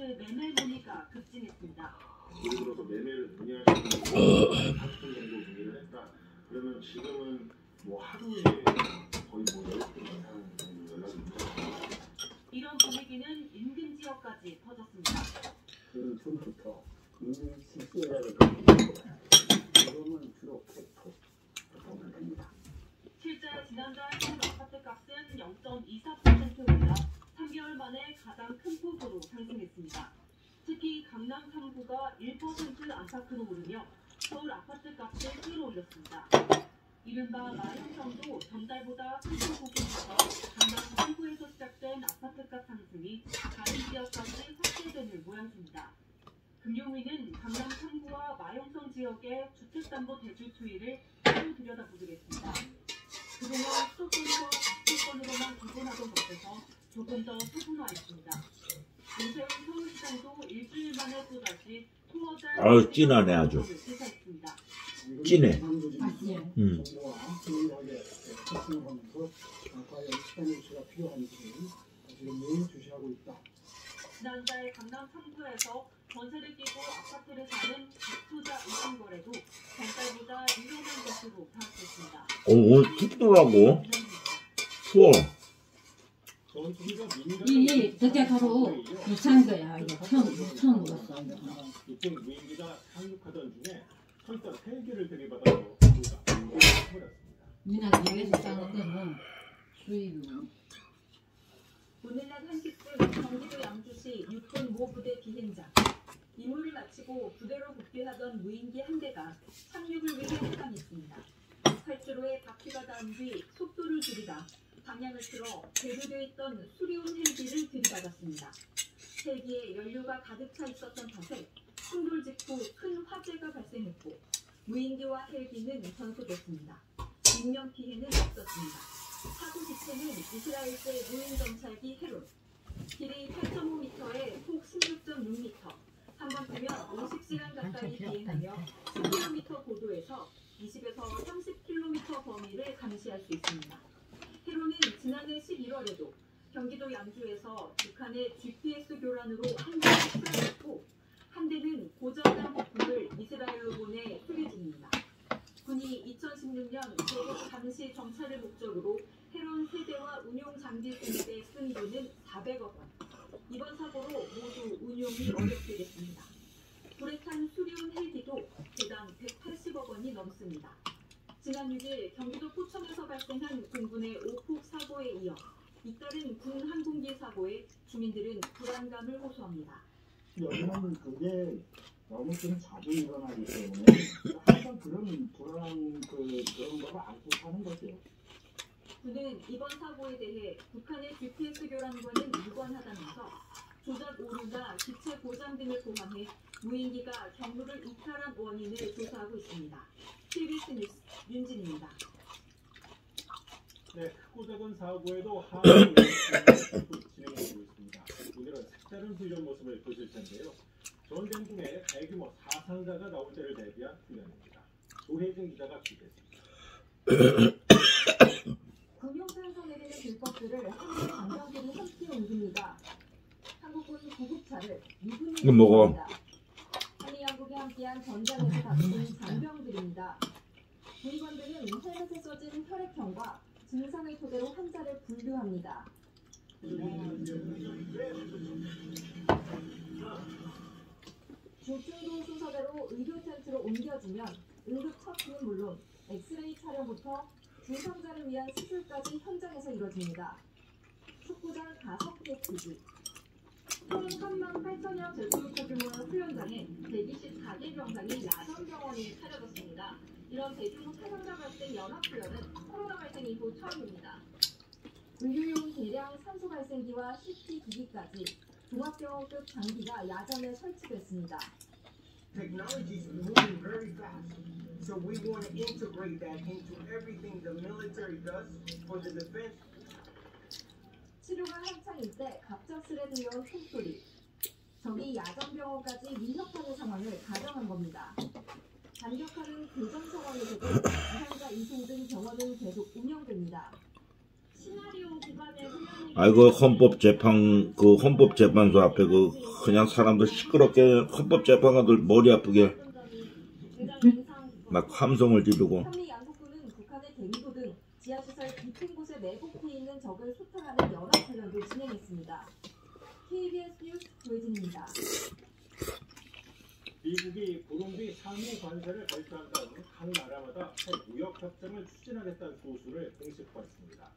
아파트 매매 문의가 급증했습니다. 예를 들어서 매매를 문의하시는 분이 40분 정도 문의를 했다. 그러면 지금은 뭐 하루에 거의 뭐 10분 이상 연락이 오죠. 이런 분위기는 인근 지역까지 퍼졌습니다. 그런 전부터 인근 실수요자를 그러면 주로 팩토 보면 됩니다. 실제 지난달 서울 아파트 값은 0.24% 올라 3개월 만에 가장 큰 폭으로 상승했습니다. 특히 강남 3구가 1% 안팎으로 오르며 서울 아파트 값을 끌어올렸습니다. 이른바 마형성도 전달보다 큰 폭으로부터 강남 3구에서 시작된 아파트값 상승이 다른 지역까지 확대되는 모양새입니다. 금융위는 강남 3구와 마형성 지역의 주택담보대출 추이를 따로 들여다보겠습니다. 그동안 수도권과 수도권으로만 구분하던 것에서 조금 더 세분화했습니다. 오세훈 서울시장도 일주일 만에 또다시 투어자 아유 진하네 아주. 시사했습니다. 진해. 정보와 긴밀하게 접근하면서 과연 시간 유치가 필요한지 지금 매일 주시하고 있다. 지난달 강남 3구에서 전세를 끼고 아파트를 사는 투자 의심 거래도 전달보다 유용한 것으로 파악됐습니다. 오늘 춥더라고. 추워. 이 늦게 가로 유치한 거야. 이거 처음 먹었어. 이쪽 무인기가 상륙하던 중에 설사 3개를 들이받아서 모두가 버렸습니다. 니나 여기서 싸는 거는 수입이고. 오늘 낮 1시쯤 경기도 양주시 육군 모 부대 비행장. 임무를 마치고 부대로 복귀하던 무인기 한 대가 착륙을 위해 탑승했습니다. 활주로에 바퀴가 닿은 뒤 속도를 줄이다 방향을 틀어 대두되어 있던 수리온 헬기를 들이받았습니다. 헬기에 연료가 가득 차 있었던 탓에 충돌 직후 큰 화재가 발생했고 무인기와 헬기는 전소됐습니다. 인명 피해는 없었습니다. 사고 기체는 이스라엘제 무인 정찰기 헤론. 길이 8.5m에 폭 16.6m. 한번 타면 50시간 가까이 비행하며 10km 고도에서 20에서 30km 범위를 감시할 수 있습니다. 헤론은 지난해 11월에도 경기도 양주에서 북한의 GPS 교란으로 한 대를 수출했고 한 대는 고장난 부품을 이스라엘로 보내 수리 중입니다. 군이 2016년 대북 감시 정찰을 목적으로 헤론 세대와 운용 장비 수입에 쓴 돈은 400억 원. 이번 사고로 모두 운용이 어렵게 됐습니다. 불에 탄 수리온 헬기도 대당 180억 원이 넘습니다. 지난 6일 경기도 포천에서 발생한 공군의 오폭 사고에 이어 잇따른 군 항공기 사고에 주민들은 불안감을 호소합니다. 여기는 그게 너무 좀 자주 일어나기 때문에 항상 그런 불안 그런 거를 안고 사는 거죠. 군은 이번 사고에 대해 북한의 GPS 교란과는 무관하다면서 조작 오류나 기체 고장 등을 포함해 무인기가 경로를 이탈한 원인을 조사하고 있습니다. KBS 뉴스 윤진입니다. 네, 크고 작은 사고에도 항의 진행하고 있습니다. 오늘은 색다른 훈련 모습을 보실 텐데요. 전쟁 중에 대규모 사상자가 나올 때를 대비한 훈련입니다. 조혜진 기자가 기대했습니다. 군용탄소 내리는 불법들을 한국 장병들이 함께 옮깁니다. 한국군 구급차를 미군이 이거 먹어. 한미 양국이 함께한 전장에서 다투는 장병들입니다. 군의관들은 헬멧에 써진 혈액형과 증상을 토대로 환자를 분류합니다. 중증도 순서대로 의료 텐트로 옮겨주면 응급 처치는 물론 엑스레이 촬영부터 중상자를 위한 수술까지 현장에서 이뤄집니다. 축구장 5개 크기 총 38,000여 제곱미터 규모의 훈련장에 124개 병상이 야전병원이 차려졌습니다. 이런 대규모 사상자 발생 연합훈련은 코로나 발생 이후 처음입니다. 의료용 대량 산소 발생기와 CT 기기까지 종합병원급 장비가 야전에 설치됐습니다. Technology is moving very fast, so we want to integrate that into everything the military does for the defense. 치료가 한창일 때 갑작스레 들려온 총소리. 적이 야전병원까지 위협하는 상황을 가정한 겁니다. 반격하는 교전 상황에서도 부상자 이송 등 병원은 계속 운영됩니다. 시나리오 기반 아이고 헌법재판소 앞에 그냥 사람들 시끄럽게 헌법재판관들 머리 아프게 막 함성을 지르고. 한미 양국군은 북한의 대미도 등 지하시설 깊은 곳에 매복해 있는 적을 소탕하는 연합 훈련도 진행했습니다. KBS 뉴스 조혜진입니다. 미국이 부룬디 상호 관세를 발표한 다음 각 나라마다 새 무역 협정을 추진하겠다는 소수를 공식화했습니다.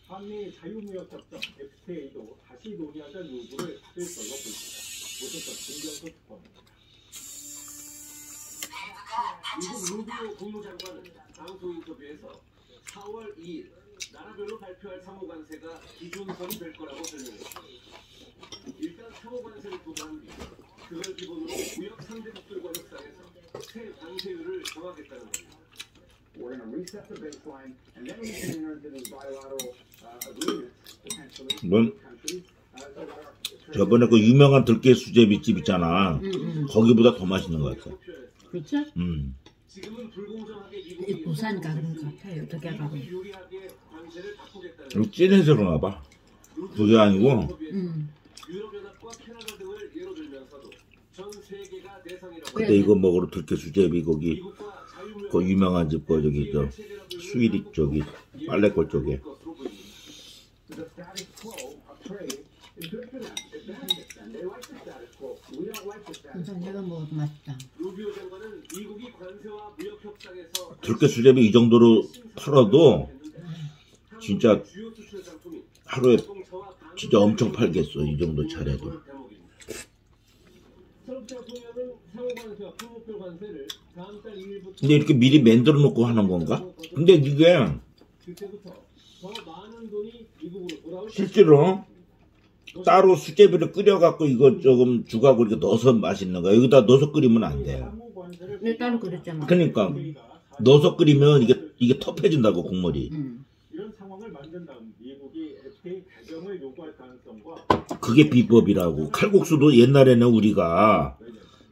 한미 자유무역협정 FTA도 다시 논의하자는 요구를 받을 걸로 보입니다. 모셔서 김경수 특파원입니다. 미국 루비오 국무장관은 방송 인터뷰에서 4월 2일 나라별로 발표할 상호관세가 기준선이 될 거라고 설명했습니다. 일단 상호관세를 부과한 뒤 그걸 기본으로 무역 상대국들과 협상해서 새 관세율을 정하겠다는 겁니다. We're going to reset the baseline, and then we can enter into these bilateral agreements, potentially, 뭔 with countries. So that our 저번에 그 유명한 들깨 수제비집 있잖아. 거기보다 더 맛있는 것 같아. 그렇죠? 지금은 불공정하게 이 미국이 부산가 그런 것 같아요. 어떻게 가고. 유리하게 관세를 바꾸겠다는 이거 찐해서 그런가 봐. 그게 아니고 유럽연합과 캐나다 등을 예로 들면서도 전 세계가 대상이라고 근데 이거 먹으러 들깨 수제비 거기 그 유명한 집 거 저기 저 수일이 저기 빨래골 쪽에. the status quo of trade is good for them. It benefits them. They like the status quo. We don't like the status 우선 quo. 내가 먹어도 맛있다. 루비오 장관은 미국이 관세와 무역 협상에서 들깨 수제비 이 정도로 팔아도 진짜 주요 수출 상품인 하루에 자동차와 진짜 엄청 팔겠어. 이 정도 차례도. 트럼프 대통령은 상호관세와 품목별 관세를 다음 달 2일부터 근데 이렇게 미리 만들어 놓고 하는 건가? 근데 이게 그때부터 더 많은 돈이 미국으로 돌아올 실제로 따로 수제비를 끓여갖고 이거 조금 죽하고 이렇게 넣어서 맛있는 거야. 여기다 넣어서 끓이면 안 돼. 내 따로 그랬잖아. 그러니까 넣어서 끓이면 이게 텁해진다고 국물이. 이런 상황을 만든 다음 미국이 FTA 개정을 요구할 가능성과 그게 비법이라고. 칼국수도 옛날에는 우리가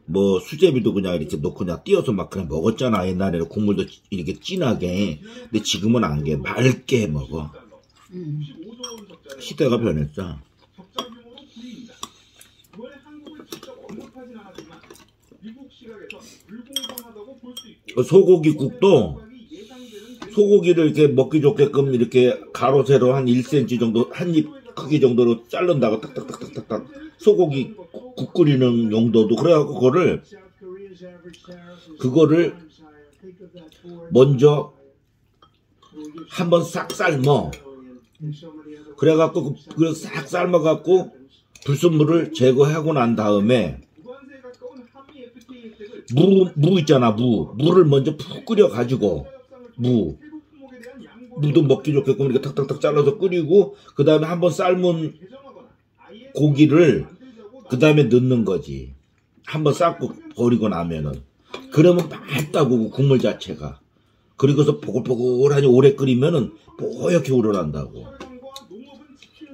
뭐 수제비도 그냥 이렇게 넣고 그냥 띄어서 막 그냥 먹었잖아. 옛날에는 국물도 이렇게 진하게. 근데 지금은 안 게 맑게 먹어. 시대가 변했어. 적자 규모로 불이입니다. 이번에 한국을 직접 언급하진 않았지만 미국 시각에서 불공정하다고 볼 수 있고 소고기국도 소고기를 이렇게 먹기 좋게끔 이렇게 가로 세로 한 1cm 정도 한 입 크기 정도로 자른다고 탁탁탁탁탁탁 소고기 국 끓이는 용도도 그래갖고 그거를 먼저 한번 싹 삶어. 그래갖고 그걸 싹 삶아갖고 불순물을 제거하고 난 다음에 무 있잖아. 무를 먼저 푹 끓여가지고 무도 먹기 좋게끔 이렇게 탁탁탁 잘라서 끓이고 그 다음에 한번 삶은 고기를 그 다음에 넣는 거지. 한번 삶고 버리고 나면은 그러면 맑다고 국물 자체가. 그리고서 보글보글하니 오래 끓이면은 뽀얗게 우러난다고.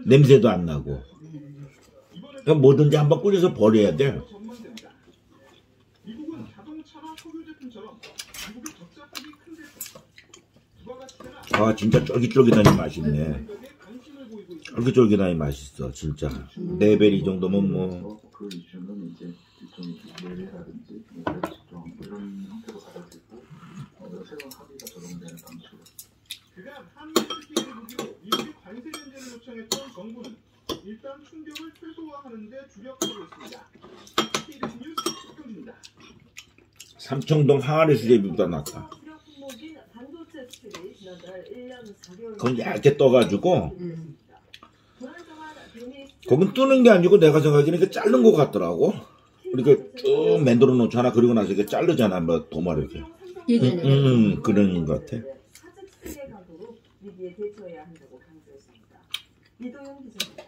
냄새도 안 나고. 그러니까 뭐든지 한번 끓여서 버려야 돼. 미국은 자동차나 석유 제품처럼 미국의 적자폭이 큰데 아 진짜 쫄깃쫄깃하니 맛있네. 쫄깃쫄깃하니 맛있어 진짜. 레벨 이 정도면 뭐. 그 이슈는 이제 좀 예외라든지 좀 이런 형태로 받아들이고 새로운 합의가 적용되는 방식으로. 그간 한미 FTA를 무기로 미국이 관세 면제를 요청했던 정부는 일단 충격을 최소화하는 데 주력하고 있습니다. KBS 뉴스 박경준입니다. 삼청동 항아리 수제비보다 낫다. 그건 얇게 떠가지고 거긴 뜨는 게 아니고 내가 생각하기에는 이렇게 자른 것 같더라고. 이렇게 쭉 만들어 놓잖아. 그리고 나서 이렇게 자르잖아. 뭐 도마를 이렇게. 그런 것 같아. 사직세의 각오로 위기에 대처해야 한다고 강조했습니다. 이도영 기자입니다.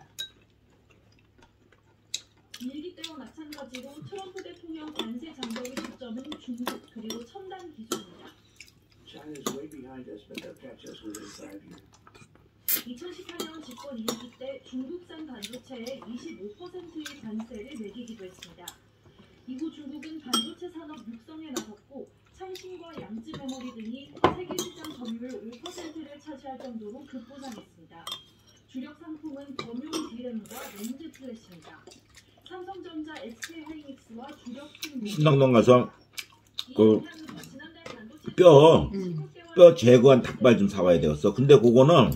일기 때와 마찬가지로 트럼프 대통령 관세 장벽의 초점은 중국 그리고 첨단 기술입니다. 2018년 집권 2기 때 중국산 반도체에 25%의 관세를 매기기도 했습니다. 이후 중국은 반도체 산업 육성에 나섰고 창신과 양지 메모리 등이 세계 시장 점유율 5%를 차지할 정도로 급부상했습니다. 주력 렌즈 플래시입니다. 삼성전자, SK하이닉스와 주력팀 신당동 가서 그 지난달 뼈 제거한 닭발 좀 사와야 되었어. 근데 그거는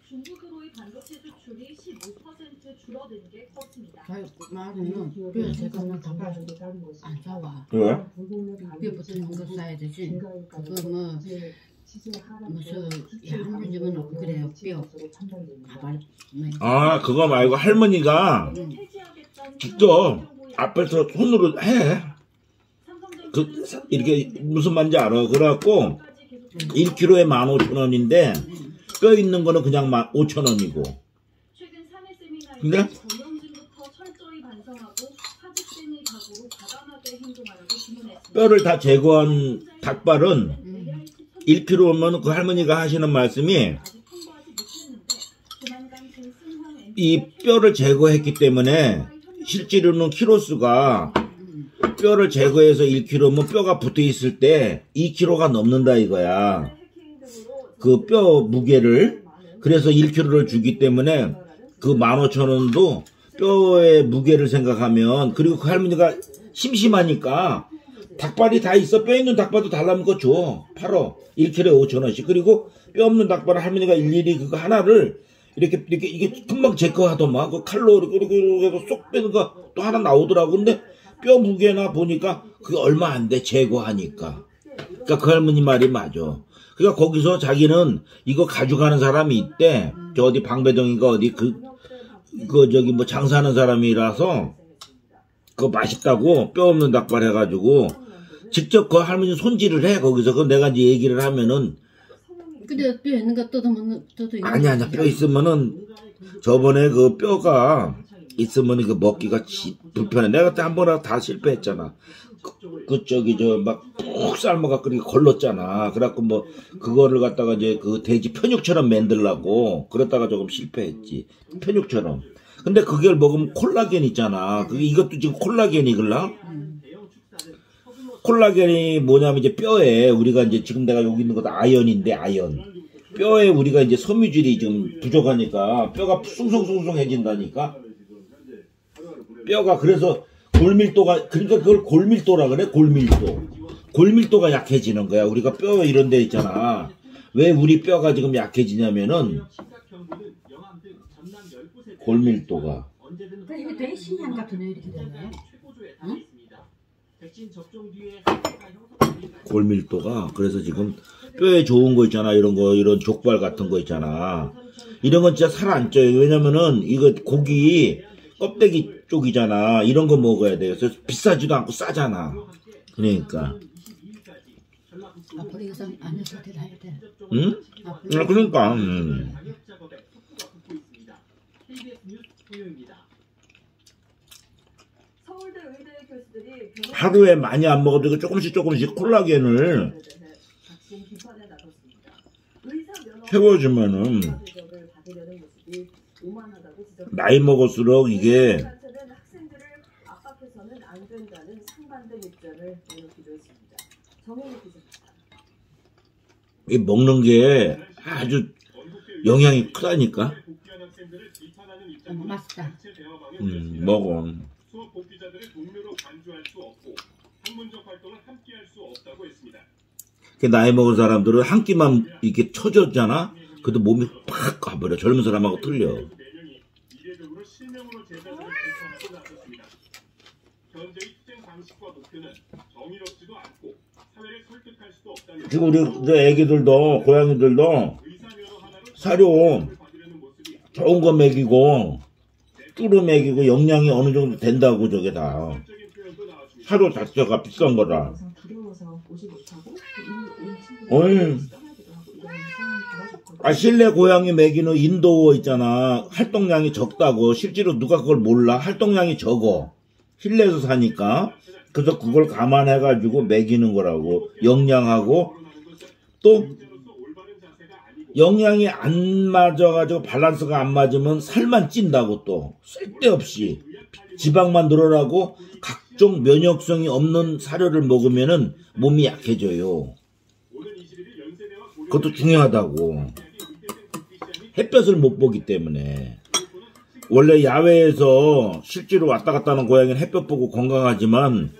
중국으로의 반도체 수출이 15% 줄어든 게 컸습니다. 말은 뼈 제거는 닭발 안 사와. 왜? 뼈 붙는 거 싸야 되지. 그거 뭐 무슨 한번 집은 없고 그래요. 뼈 가발. 아 그거 말고 할머니가 직접 앞에서 손으로 해. 그 이렇게 무슨 말인지 알아. 그래갖고 1kg에 15,000원인데 뼈 있는 거는 그냥 5,000원이고. 근데 뼈를 다 제거한 닭발은 1kg면 그 할머니가 하시는 말씀이 이 뼈를 제거했기 때문에 실제로는 키로수가 뼈를 제거해서 1kg면 뼈가 붙어 있을 때 2kg가 넘는다 이거야. 그 뼈 무게를. 그래서 1kg를 주기 때문에 그 15,000원도 뼈의 무게를 생각하면, 그리고 그 할머니가 심심하니까 닭발이 다 있어. 뼈 있는 닭발도 달라면 그거 줘. 팔어. 1kg에 5,000원씩. 그리고 뼈 없는 닭발을 할머니가 일일이 그거 하나를 이렇게 이게 금방 제거하더만. 그 칼로 이렇게 해서 쏙 빼는 거 또 하나 나오더라고. 근데 뼈 무게나 보니까 그게 얼마 안 돼. 제거하니까. 그러니까 그 할머니 말이 맞아. 그러니까 거기서 자기는 이거 가져가는 사람이 있대. 저 어디 방배동인가 어디 저기 뭐 장사하는 사람이라서 그거 맛있다고 뼈 없는 닭발 해가지고 직접 그 할머니 손질을 해. 거기서 그 내가 이제 얘기를 하면은. 근데 뼈 있는 거 뜯어 아니야 뼈 있으면은 저번에 그 뼈가 있으면 그 먹기가 불편해. 내가 그때 한 번 다 실패했잖아. 그 저기 저 막 푹 삶아갖고 이렇게 걸렀잖아. 그래갖고 뭐 그거를 갖다가 이제 그 돼지 편육처럼 만들려고 그랬다가 조금 실패했지. 편육처럼. 근데 그걸 먹으면 콜라겐 있잖아. 그게 이것도 지금 콜라겐이글라? 콜라겐이 뭐냐면 이제 뼈에 우리가 이제 지금 내가 여기 있는 것도 아연인데 아연. 뼈에 우리가 이제 섬유질이 좀 부족하니까 뼈가 숭숭숭숭해진다니까. 뼈가 그래서 골밀도가, 그러니까 그걸 골밀도라 그래. 골밀도가 약해지는 거야. 우리가 뼈 이런 데 있잖아. 왜 우리 뼈가 지금 약해지냐면은 골밀도가. 이게 되게 신기한 같은 애 이렇게 되네. 응? 골밀도가. 그래서 지금 뼈에 좋은 거 있잖아. 이런 거, 이런 족발 같은 거 있잖아. 이런 건 진짜 살 안 쪄요. 왜냐면은 이거 고기 껍데기 쪽이잖아. 이런 거 먹어야 돼. 그래서 비싸지도 않고 싸잖아. 그러니까. 앞으로 이거 안 해서 어떻게 해야 돼? 응? 그러니까. 하루에 많이 안 먹어도 이거 조금씩 콜라겐을 채워주면은 나이 먹을수록 이게 이 먹는 게 아주 영향이 크다니까. 맛있다. 먹어. 수업 복귀자들의 동료로 간주할 수 없고 학문적 활동을 함께할 수 없다고 했습니다. 나이 먹은 사람들은 한 끼만 이렇게 쳐줬잖아. 그래도 몸이 팍 가버려. 젊은 사람하고 틀려. 이례적으로 실명으로 제자들을 공부하고 나섰습니다. 현재의 투쟁 방식과 목표는 정의롭지도 않고 사회를 설득할 수도 없다는. 지금 우리 애기들도 고양이들도 사료 좋은 거 먹이고 뚜루 먹이고 영양이 어느 정도 된다고. 저게 다 사료 자체가 비싼 거라. 실내 고양이 먹이는 인도어 있잖아. 활동량이 적다고. 실제로 누가 그걸 몰라. 활동량이 적어. 실내에서 사니까. 그래서 그걸 감안해가지고 먹이는 거라고. 영양하고 또 영양이 안 맞아가지고 밸런스가 안 맞으면 살만 찐다고. 또 쓸데없이 지방만 늘어나고 각종 면역성이 없는 사료를 먹으면은 몸이 약해져요. 그것도 중요하다고. 햇볕을 못 보기 때문에. 원래 야외에서 실제로 왔다 갔다 하는 고양이는 햇볕 보고 건강하지만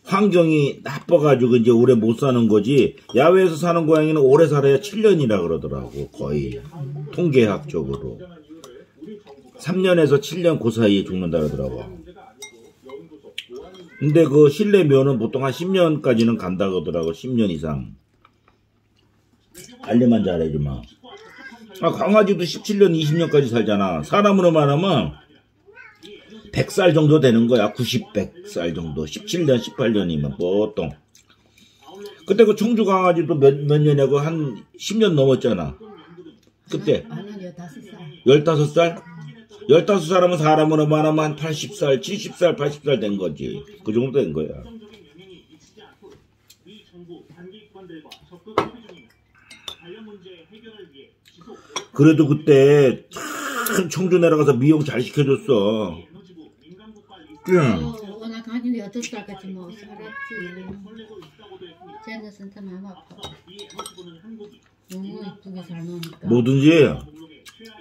환경이 나빠가지고 이제 오래 못 사는 거지. 야외에서 사는 고양이는 오래 살아야 7년이라 그러더라고. 거의 통계학적으로 3년에서 7년 그 사이에 죽는다 그러더라고. 근데 그 실내 묘는 보통 한 10년까지는 간다 그러더라고. 10년 이상. 관리만 잘해주면. 강아지도 17년, 20년까지 살잖아. 사람으로 말하면 100살 정도 되는 거야. 90, 100살 정도. 17년, 18년이면 보통. 그때 그 청주 강아지도 몇 년이냐고 한 10년 넘었잖아. 그때. 아니요, 15살. 15살? 15살 하면 사람으로 말하면 한 80살, 70살, 80살 된 거지. 그 정도 된 거야. 그래도 그때 참 청주 내려가서 미용 잘 시켜줬어. 응. 워낙 강아지는 8살까지 뭐 살았지. 쟤는 진짜 마음 아파. 너무 이쁘게 잘 노니까. 뭐든지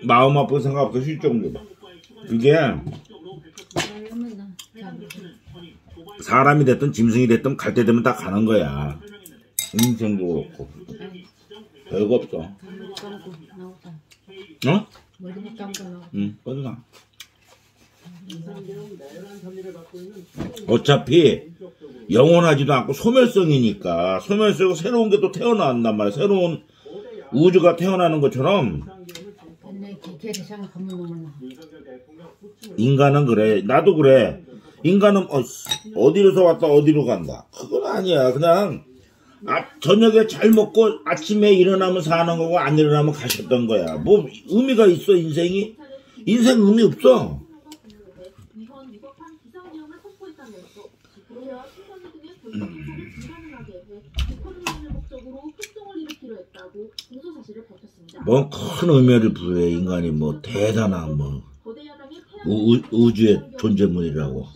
마음 아프고 생각 없어 쉴 정도다. 그게 그러면 나 사람이 됐든 짐승이 됐든 갈 때 되면 다 가는 거야. 인생도 그렇고 별거 없어. 머리 감고 나오다. 어? 머리 감고 나오다. 응, 꺼져나. 이상계는 내란 혐의를 받고 있는 어차피 영원하지도 않고 소멸성이니까 소멸성이고 새로운 게 또 태어난단 말이야. 새로운 우주가 태어나는 것처럼 근데 걔 세상에 가면 너무 나. 인간은 그래. 나도 그래. 인간은 어디로서 왔다 어디로 간다. 그건 아니야. 그냥 저녁에 잘 먹고 아침에 일어나면 사는 거고 안 일어나면 가셨던 거야. 뭐 의미가 있어 인생이? 인생 의미 없어. 이번 위법한 비상령을 선포했다면서 그러야 신선이 등의 결정 행사를 불가능하게 해 코로나를 목적으로 폭동을 일으키려 했다고 공소 사실을 밝혔습니다. 뭐 큰 의미를 부여해. 인간이 뭐 대단한 뭐 거대 야당의 우주의 존재물이라고.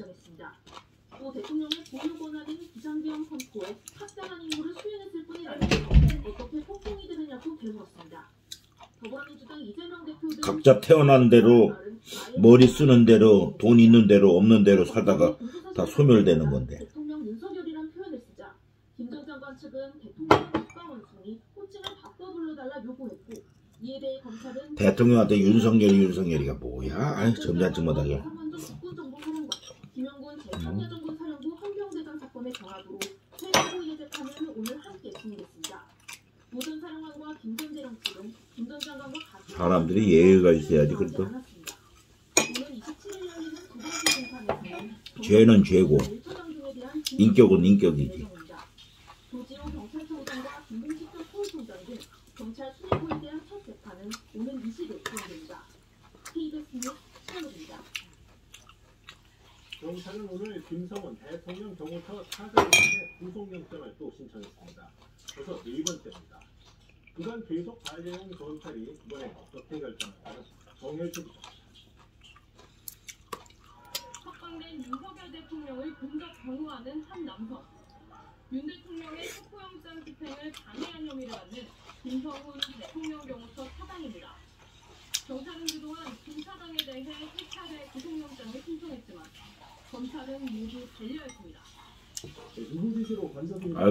또 대통령의 고유 권한인 비상계엄 선포에 합당한 임무를 수행했을 뿐이라며 어떻게 폭동이 되느냐고 되물었습니다. 더불어민주당 이재명 대표 등 각자 태어난 대로 머리 쓰는 대로 돈 있는 대로 없는 대로 살다가 다 소멸되는 건데. 대통령 윤석열이란 표현을 쓰자 김 전 장관 측은 대통령의 국가 원숭이 호칭을 바꿔 불러달라 요구했고 이에 대해 검찰은 대통령한테 윤석열이가 뭐야? 아이 점잖지 못하게. 김영군 제3야정군사령부 헌병대장 사건의 경합으로 최고 예재 판례를 오늘 함께 진행했습니다. 모든 사령관과 김 전 재령 측은 김 전 장관과 같은 사람들이 예의가 있어야지. 그래도 오늘 27일 열리는 두 번째 공판에서는 죄는 죄고 인격은 인격이지. 조지호 경찰서장과 김봉식 전 서울청장 등 경찰 수뇌부에 대한 첫 재판은 오는 20일 진행됩니다. KBS 뉴스 신현우입니다. 경찰은 오늘 김성원 대통령 경호처 차장에게 구속영장을 또 신청했습니다. 그래서 네 번째입니다. 그간 계속 발제해온 검찰이 이번에 어떻게 결정할까요? 정혜주 기자. 석방된 윤석열 대통령을 본적 경호하는 한 남성. 윤 대통령의 촉구영장 집행을 방해한 혐의를 받는 김성훈 대통령 경호처 차장입니다. 경찰은 그동안 김 차장에 대해 3차례 구속영장을 신청했지만 검찰은 모두 반려했습니다.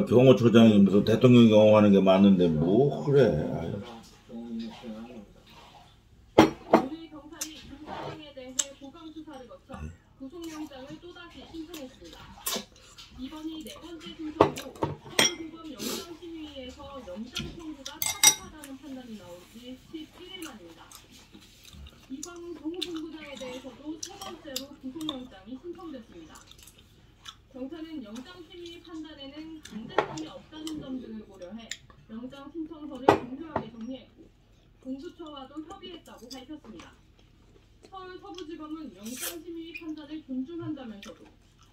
경호처장이 무슨 대통령 경호하는 게 맞는데 뭐 그래. 오늘 경찰이 김 차장에 대해 보강 수사를 거쳐 구속영장을 또다시 신청했습니다. 이번이 네 번째 신청으로 서울고검 영장심의위에서 영장 청구가 타당하다는 판단이 나온 지 11일 만입니다. 이번 경호본부장에 대해서도 세 번째로 구속영장이 신청됐습니다. 경찰은 영장심의 판단에는 강제성이 없다는 점 등을 고려해 영장 신청서를 공정하게 정리했고 공수처와도 협의했다고 밝혔습니다. 서울 서부지검은 영장심의 판단을 존중한다면서도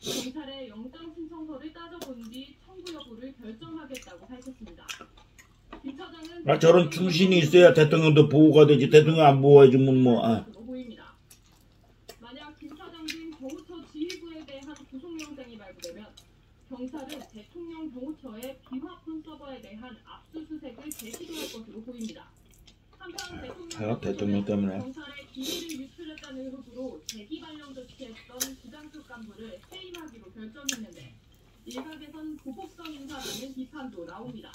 경찰의 영장 신청서를 따져본 뒤 청구 여부를 결정하겠다고 밝혔습니다. 김 차장은 저런 충신이 있어야 대통령도 보호가 되지. 대통령 안 보호해주면 뭐. 보입니다. 만약 김 차장 등 경호처 지휘부에 대한 구속영장이 발부되면 경찰은 대통령 경호처의 비화폰 서버에 대한 압수수색을 재시도할 것으로 보입니다. 한편 대통령 때문에. 검찰의 기밀을 유출했다는 의혹으로 재기 발령 조치했던 부장급 간부를 해임하기로 결정했는데 일각에선 보복성 인사라는 비판도 나옵니다.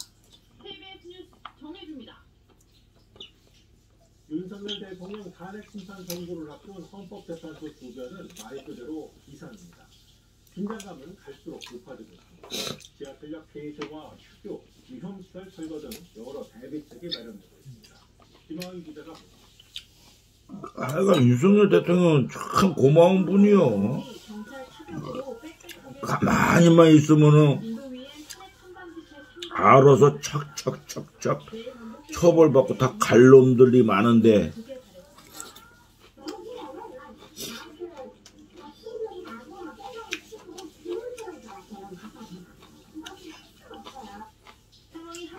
KBS 뉴스 정혜주입니다. 윤석열 대통령 탄핵 심판 선고를 앞둔 헌법재판소 주변은 말 그대로 비상입니다. 긴장감은 갈수록 높아지고 있습니다. 지하철역 폐쇄와 휴교, 위험시설 철거 등 여러 대비책이 마련되고 있습니다. 김하은 기자가 하여간 윤석열 대통령은 참 고마운 분이요. 가만히만 있으면은 알아서 척척척척 처벌받고 다 갈 놈들이 많은데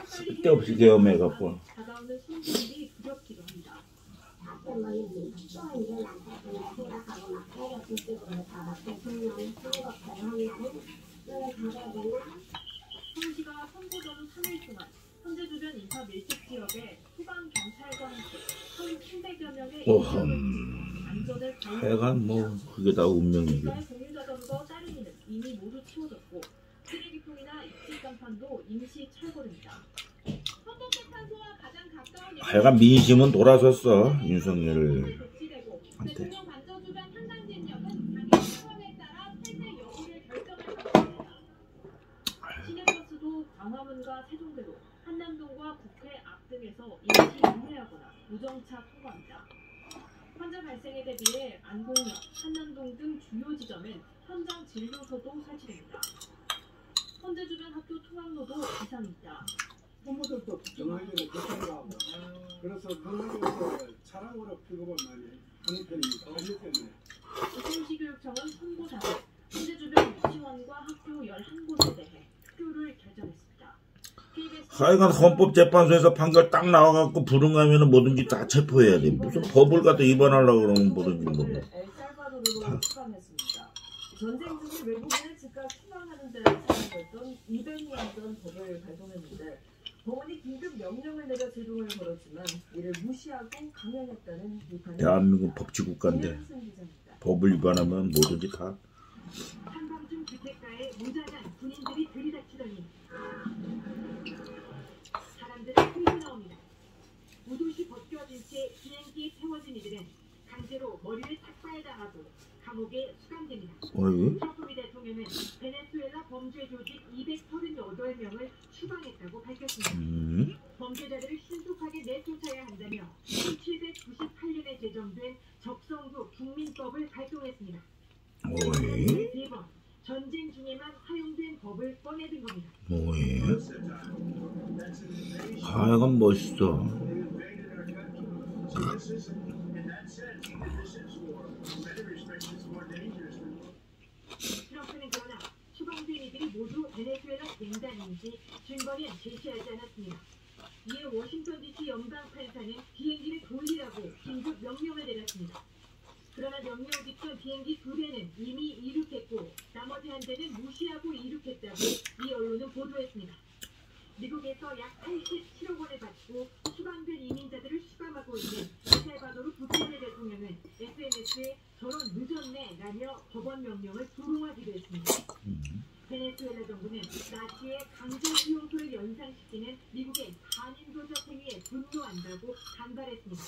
쓸데없이 계엄해갖고 서울시가 선거 전 3일 동안 현재 주변 인파 밀집 지역에 소방 경찰과 함께 1,700여 명의 안전을 하여간 뭐 그게 다 운명이지. 공유자전거 따릉이는 이미 모두 치워졌고 쓰레기통이나 입식간판도 임시 철거됩니다. 헌법재판소와 가장 가까운 하여간 민심은 돌아섰어 윤석열한테. 대통령 관저 주변 현장 진역은 당일 상황에 따라 폐쇄 여부를 결정할 것입니다. 시내버스도 광화문과 세종대로, 한남동과 국회 앞 등에서 임시 인내하거나 무정차 통과합니다. 환자 발생에 대비해 안동역, 한남동 등 주요 지점엔 현장 진료소도 설치됩니다. 현재 주변 학교 통학로도 이상입니다. 부모들도 정상적으로 교통하고 그래서 병원에서 차량으로 픽업을 많이 하는 편입니다. 하기 때문에 서울시교육청은 선고 당일 현재 주변 유치원과 학교 11곳에 대해 학교를 결정했습니다. 하여간 헌법재판소에서 판결 딱 나와갖고 불응하면 뭐든지 다 체포해야 돼. 무슨 법을 갖다 위반하려고 그러면 뭐든지 뭐. 엘살바도르로 추방했습니다. 전쟁 중에 외국인을 즉각 추방하는 데 사용했던 200년 전 법을 발동했는데 법원이 긴급 명령을 내려 제동을 걸었지만 이를 무시하고 강행했다는 비판이 대한민국 법치국가인데 법을 위반하면 뭐든지 다. 한밤중 주택가에 무장한 군인들이 들이닥치더니 사람들은 흘러 나옵니다. 우도시 벗겨진 채 비행기에 태워진 이들은 강제로 머리를 탁발에다 하고 감옥에 수감됩니다. 트럼프 대통령은 베네수엘라 범죄 조직 238명을 추방했다고 밝혔습니다. 범죄자들을 신속하게 내쫓아야 한다며 1798년에 제정된 적성도 국민법을 발동했습니다. 네 번 전쟁 중에만 사용된 법을 꺼내든 겁니다. 뭐예요? 하여간 멋있어. 트럼프는 그러나 추방된 이들이 모두 베네수엘라 갱단인지 증거는 제시하지 않았습니다. 이에 워싱턴 DC 연방 판사는 비행기를 돌리라고 긴급 명령을 내렸습니다. 그러나 명령 직전 비행기 2대는 이미 이륙했고 나머지 한 대는 무시하고 이륙했다고 이 언론은 보도했습니다. 미국에서 약 87억 원을 받고 수감된 이민자들을 수감하고 있는 엘살바도르 부케레 대통령은 SNS에 저런 늦었네 라며 법원 명령을 불응하기도 했습니다. 베네수엘라 정부는 나치의 강제 수용소를 연상시키는 미국의 반인도적 행위에 분노한다고 반발했습니다.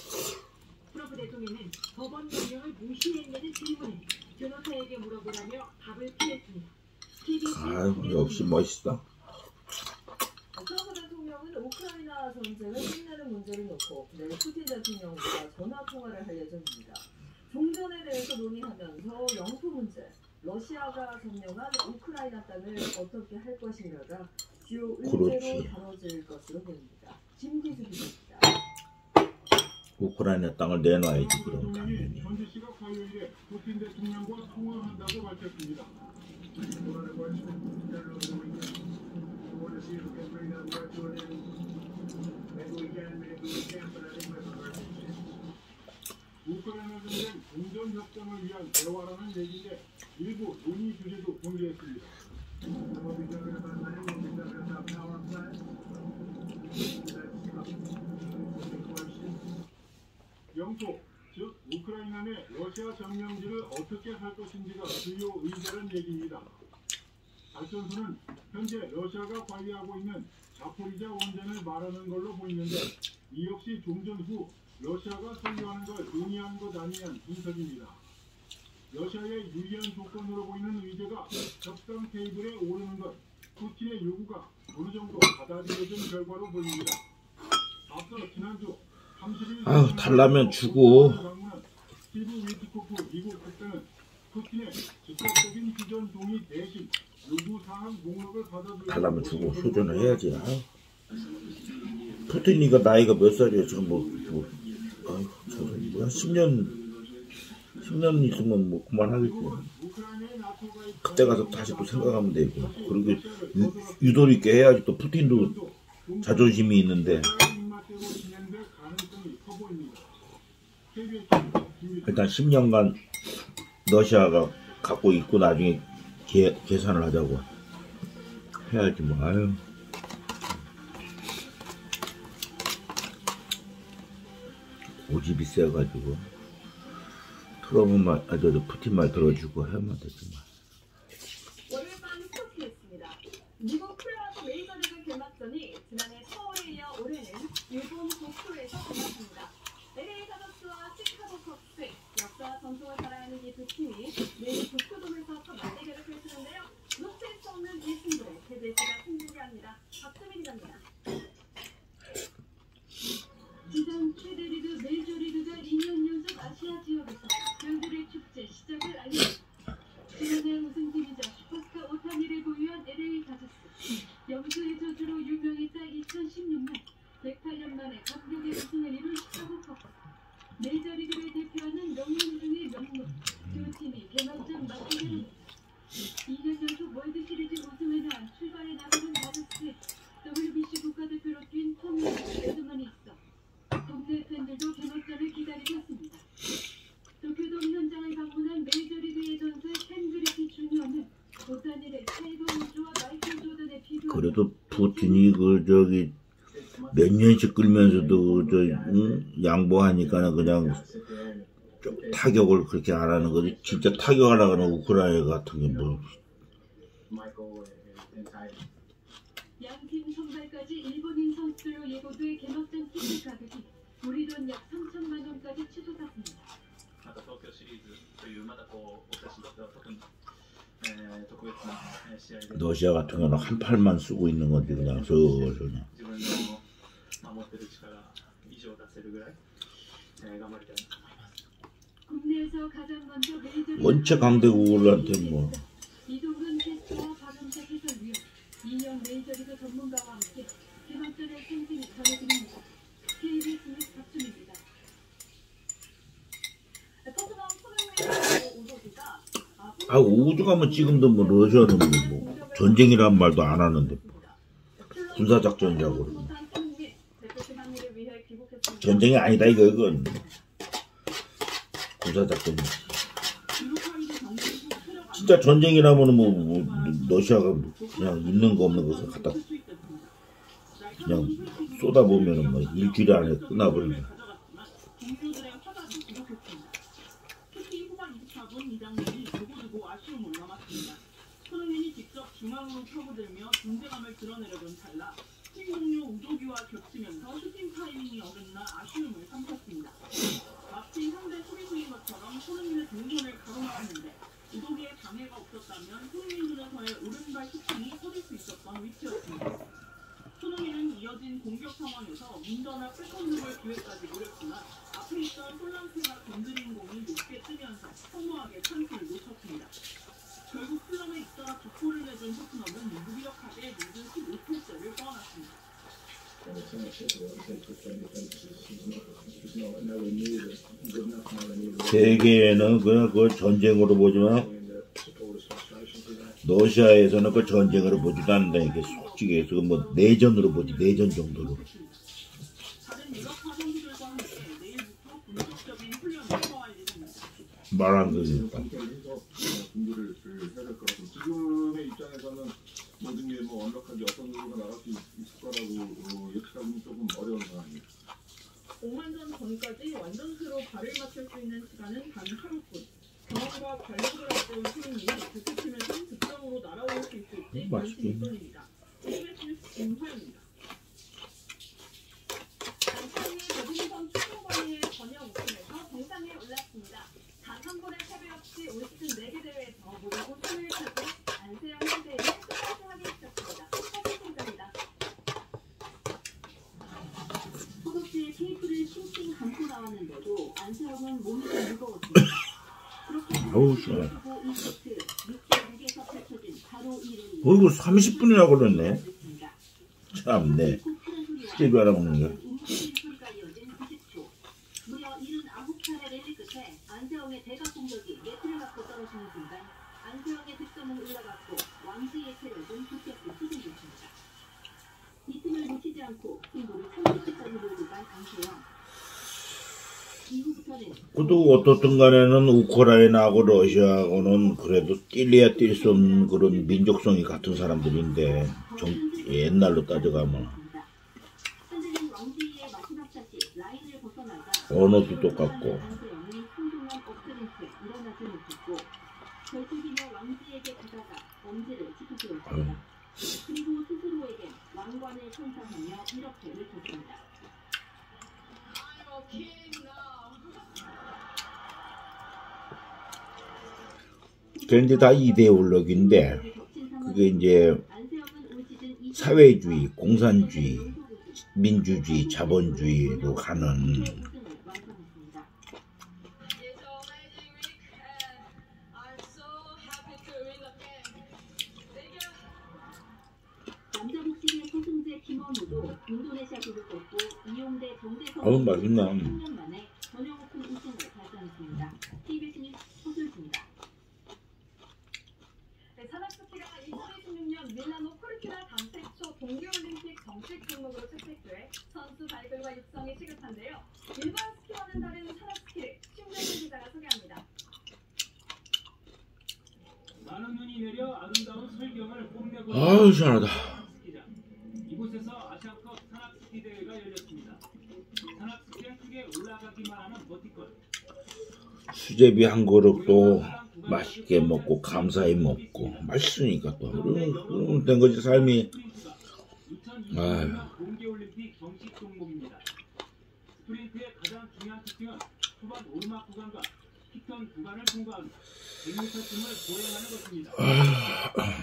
트럼프 대통령은 법원 명령을 무시했냐는 질문에 변호사에게 물어보라며 답을 피했습니다. 아유 역시 멋있다. 트럼프 대통령은 우크라이나 전쟁을 끝내는 문제를 놓고 내일 푸틴 대통령과 전화 통화를 할 예정입니다. 종전에 대해서 논의하면서 영토 문제, 러시아가 점령한 우크라이나 땅을 어떻게 할 것인가가 주요 의제로 다뤄질 것으로 보입니다. 김기수 기자입니다. 우크라이나 땅을 내놔야지 그럼 당연히. 현지 시각 화요일에 푸틴 대통령과 통화한다고 밝혔습니다. 우크라이나 전쟁 공전 협정을 위한 대화라는 얘기인데 일부 논의 주제도 공개했습니다. 러시아 점령지를 어떻게 할 것인지가 주요 의제란 얘기입니다. 발전소는 현재 러시아가 관리하고 있는 자포리자 원전을 말하는 걸로 보이는데 이 역시 종전 후 러시아가 소유하는 걸 논의한 것 아니냐는 분석입니다. 러시아의 유리한 조건으로 보이는 의제가 협상 테이블에 오르는 것, 푸틴의 요구가 어느 정도 받아들여진 결과로 보입니다. 앞서 지난주 30일 아유, 달라면 주고. 스티브 위트코프 미국 국장은 푸틴의 직접적인 휴전 동의 대신 요구사항 목록을 받아들여 달라면 주고 휴전을 해야지. 푸틴이가 나이가 몇 살이야 지금 아이고 저런 뭐야 10년 있으면 뭐 그만하겠지. 그때 가서 다시 또 생각하면 되고. 그리고 유도리 있게 해야지. 또 푸틴도 자존심이 있는데. 일단 10년간 러시아가 갖고 있고 나중에 계산을 하자고 해야지 뭐. 아유. 고집이 세가지고 트럼프 말, 푸틴 말 들어주고 하면 되지 뭐. 월요일 밤 스포츠였습니다. 미국 프로야구 메이저리그 개막전이 지난해 서울에 이어 올해는 일본 도쿄에서 개막합니다. LA 다저스와 시카고 컵스, 역사와 전통을 살아가는 이 두 팀이 내일 도쿄돔에서 첫 맞대결을 펼치는데요. 놓칠 수 없는 이 승부를 KBS가 승리합니다. 박수미 기자입니다. 지상 최대 리그 메이저리그가 2년 연속 아시아 지역에서 별들의 축제 시작을 알립니다. 지난해 우승팀이자 슈퍼스타 오타니를 보유한 LA 다저스. 영수의 저주로 유명했다 2016년 108년 만에 감독의 우승을 이룬 시카고 컵스. 메이저리그를 대표하는 명문 중의 명문. 두 팀이 개막전 맞대결입니다. 2년 연속 월드시리즈 우승을 위한 출발에 나서는 다저스. WBC 국가대표로 뛴 톰 레드만이 있어 국내 팬들도 개막전을 기다리고 있습니다. 도쿄돔 현장을 방문한 메이저리그의 전설 켄 그리피 주니어는 오타니를 타이거 우즈와 마이클 조던에 비교하며 그래도 푸틴이 몇 년씩 끌면서도 양보하니까는 그냥 좀 타격을 그렇게 안 하는 거지. 진짜 타격하려고 하는 우크라이나 같은 게 뭐. 양팀 선발까지 일본인 선수들로 예고돼 개막전 티켓 가격이 우리 돈 약 3천만 원까지 치솟았습니다. 러시아 같은 경우는 한 팔만 쓰고 있는 건데 그냥 그냥. 국내에서 가장 먼저 메이저리그 원체 강대국들한테 뭐. 이동근 캐스터와 박은택 해설위원, 2년 메이저리그 전문가와 함께 개막전을 생생히 전해드립니다. KBS 뉴스 박준입니다. 토트넘 손흥민 우도기가 아 오죽하면 지금도 뭐 러시아는 뭐 전쟁이란 말도 안 하는데 군사작전이라고 그러고. 전쟁이 아니다 이건 군사작전. 진짜 전쟁이라면은 뭐 러시아가 그냥 있는 거 없는 거 갖다 그냥 쏟아보면은 뭐 일주일 안에 끝나버린다. 특히 후반 24분 이 장면이 두고두고 아쉬움을 남았습니다. 손흥민이 직접 중앙으로 펴고들며 존재감을 드러내려던 찰나 팀 동료 우도기와 겹치면서 슈팅 타이밍이 어긋나 아쉬움을 삼켰습니다. 마치 상대 수비수인 것처럼 손흥민의 동선을 가로막았는데 우도기의 방해가 없었다면 손흥민 눈에서의 오른발 슈팅이 터질 수 있었던 위치였습니다. 손흥민은 이어진 공격 상황에서 문전화 풀컨트롤 기회까지 노렸지만 앞에 있던 솔랑스가 건드린 공이 높게 뜨면서 허무하게 찬스를 놓쳤습니다. 결국 플럼에 잇따라 득골을 내준 토트넘은 무기력하게 늦은 15분째를 떠안았습니다. 세계에는 그냥 그 전쟁으로 보지만 러시아에서는 그 전쟁으로 보지도 않는다. 이게 솔직히 해서 뭐 내전으로 보지, 내전 정도로. 말한 거니까. 지금의 입장에서는 모든 게 뭐 완벽하게 어떤 누구가 나갈 수 있을 거라고 예측하기는 조금 어려운 상황입니다. 오만전 전까지 완전체로 발을 맞출 수 있는 시간은 단 하루 맛있겠네. 일본입니다. KBS 김화영입니다. 남편이 배드민턴 축구번이의 번역 우승에서 정상에 올랐습니다. 단 한 번의 패배 없이 올 시즌 4개 대회에서 모두 우승을 차지 안세영 현대인을 끝까지 하게 시켰습니다. 사진 팀장입니다. 허벅지에 테이프를 싱싱 감고 나왔는데도 안세영은 몸이 좀 무거웠습니다. 어우, 시원해. 이 세트 6대6에서 펼쳐진 바로 1위. 어이구, 30분이나 걸렸네. 참네. 수제비 하나 먹는 게. 무려 79차례 랠리 끝에 안세영의 대각 공격이 네트를 맞고 떨어지는 순간 안세영의 득점은 올라갔고 왕지의 체력은 급격히 수준됐습니다. 이 틈을 놓치지 않고 승부를 30대까지 몰고 간 안세영. 이후부터는 그래도 어떻든 간에는 우크라이나하고 러시아하고는 그래도 뛸래야 뛸 수 없는 그런 민족성이 같은 사람들인데 옛날로 따져가면 흔들린 왕지의 마지막 샷이 라인을 벗어나가 언어도 똑같고 안세영은 한동안 엎드림째 일어나지 못했고 결국이며 왕지에게 다가가 엄지를 짚어주었습니다. 그리고 스스로에게 왕관을 선사하며 이렇게 외쳤습니다. 그게 이제 다 이데올로기인데 그게 이제 사회주의, 공산주의, 민주주의, 자본주의로 가는 남자복식의 서승재 김원우도 인도네시아국을 꺾고 이용대 정대성 아우 맛있네. 3년 만에 전형 오픈 우승을 달성했습니다. KBS 뉴스 서술입니다. 산악스키가 2026년 밀라노 코르티나 단색초 동계올림픽 정식 종목으로 채택돼 선수 발굴과 육성이 시급한데요. 일반 스키와는 다른 산악스키를 심재근 기자가 소개합니다. 많은 눈이 내려 아름다운 설경을 뽐내고 아유 시원하다. 스키장. 이곳에서 아시안컵 산악스키 대회가 열렸습니다. 산악스키는 크게 올라가기만 하는 버티컬. 수제비 한 그릇도 맛있게 먹고 감사히 먹고 맛있으니까 또 그러면 된 거지 삶이. 아유. 동계올림픽 정식 종목입니다. 스프린트의 가장 중요한 특징은 초반 오르막 구간과 피턴 구간을 통과하는 100m쯤을 보행하는 것입니다.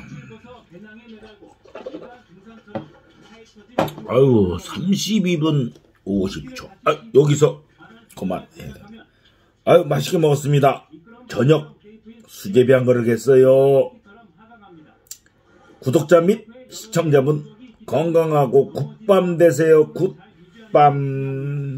찔거서 배낭에 매달고 일반 등산처럼 타이처진 아유 32분 50초. 아 여기서 그만해야 돼. 아유 맛있게 먹었습니다. 저녁 수제비 한 그릇 했어요. 구독자 및 시청자분 건강하고 굿밤 되세요. 굿밤.